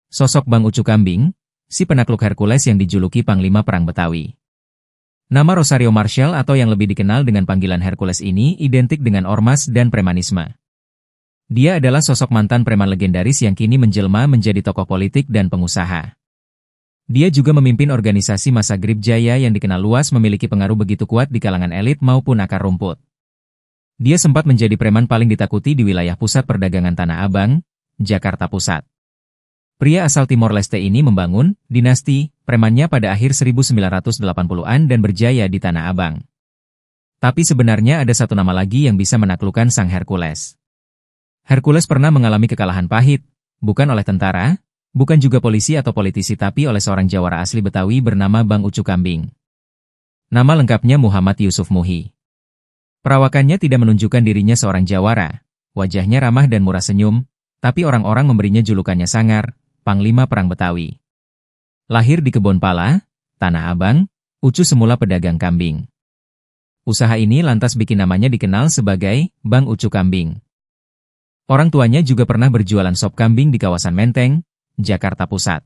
Sosok Bang Ucu Kambing, si penakluk Hercules yang dijuluki Panglima Perang Betawi. Nama Rosario Marshall atau yang lebih dikenal dengan panggilan Hercules ini identik dengan ormas dan premanisme. Dia adalah sosok mantan preman legendaris yang kini menjelma menjadi tokoh politik dan pengusaha. Dia juga memimpin organisasi massa Grip Jaya yang dikenal luas memiliki pengaruh begitu kuat di kalangan elit maupun akar rumput. Dia sempat menjadi preman paling ditakuti di wilayah pusat perdagangan Tanah Abang, Jakarta Pusat. Pria asal Timor Leste ini membangun dinasti premannya pada akhir 1980-an dan berjaya di Tanah Abang. Tapi sebenarnya ada satu nama lagi yang bisa menaklukkan sang Hercules. Hercules pernah mengalami kekalahan pahit, bukan oleh tentara, bukan juga polisi atau politisi tapi oleh seorang jawara asli Betawi bernama Bang Ucu Kambing. Nama lengkapnya Muhammad Yusuf Muhi. Perawakannya tidak menunjukkan dirinya seorang jawara, wajahnya ramah dan murah senyum, tapi orang-orang memberinya julukannya sangar, Panglima Perang Betawi. Lahir di Kebon Pala, Tanah Abang, Ucu semula pedagang kambing. Usaha ini lantas bikin namanya dikenal sebagai Bang Ucu Kambing. Orang tuanya juga pernah berjualan sop kambing di kawasan Menteng, Jakarta Pusat.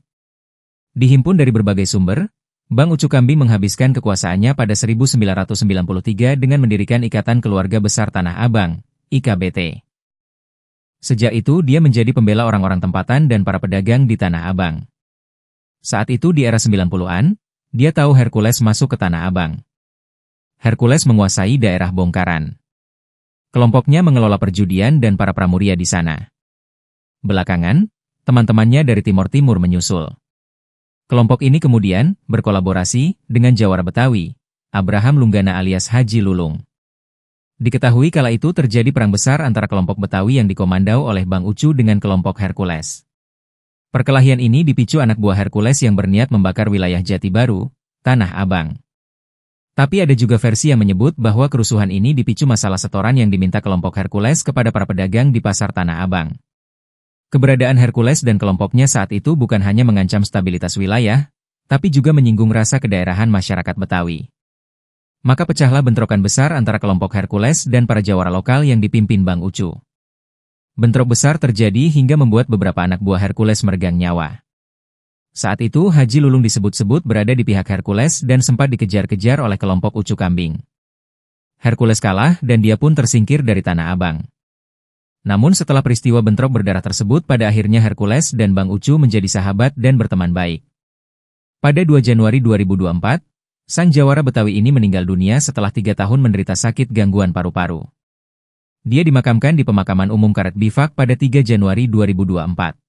Dihimpun dari berbagai sumber, Bang Ucu Kambing menghabiskan kekuasaannya pada 1993 dengan mendirikan Ikatan Keluarga Besar Tanah Abang, IKBT. Sejak itu dia menjadi pembela orang-orang tempatan dan para pedagang di Tanah Abang. Saat itu di era 90-an, dia tahu Hercules masuk ke Tanah Abang. Hercules menguasai daerah Bongkaran. Kelompoknya mengelola perjudian dan para pramuria di sana. Belakangan, teman-temannya dari Timur Timur menyusul. Kelompok ini kemudian berkolaborasi dengan jawara Betawi, Abraham Lunggana alias Haji Lulung. Diketahui kala itu terjadi perang besar antara kelompok Betawi yang dikomandau oleh Bang Ucu dengan kelompok Hercules. Perkelahian ini dipicu anak buah Hercules yang berniat membakar wilayah Jati Baru, Tanah Abang. Tapi ada juga versi yang menyebut bahwa kerusuhan ini dipicu masalah setoran yang diminta kelompok Hercules kepada para pedagang di pasar Tanah Abang. Keberadaan Hercules dan kelompoknya saat itu bukan hanya mengancam stabilitas wilayah, tapi juga menyinggung rasa kedaerahan masyarakat Betawi. Maka pecahlah bentrokan besar antara kelompok Hercules dan para jawara lokal yang dipimpin Bang Ucu. Bentrok besar terjadi hingga membuat beberapa anak buah Hercules meregang nyawa. Saat itu Haji Lulung disebut-sebut berada di pihak Hercules dan sempat dikejar-kejar oleh kelompok Ucu Kambing. Hercules kalah dan dia pun tersingkir dari Tanah Abang. Namun setelah peristiwa bentrok berdarah tersebut pada akhirnya Hercules dan Bang Ucu menjadi sahabat dan berteman baik. Pada 2 Januari 2024, sang jawara Betawi ini meninggal dunia setelah 3 tahun menderita sakit gangguan paru-paru. Dia dimakamkan di Pemakaman Umum Karet Bifak pada 3 Januari 2024.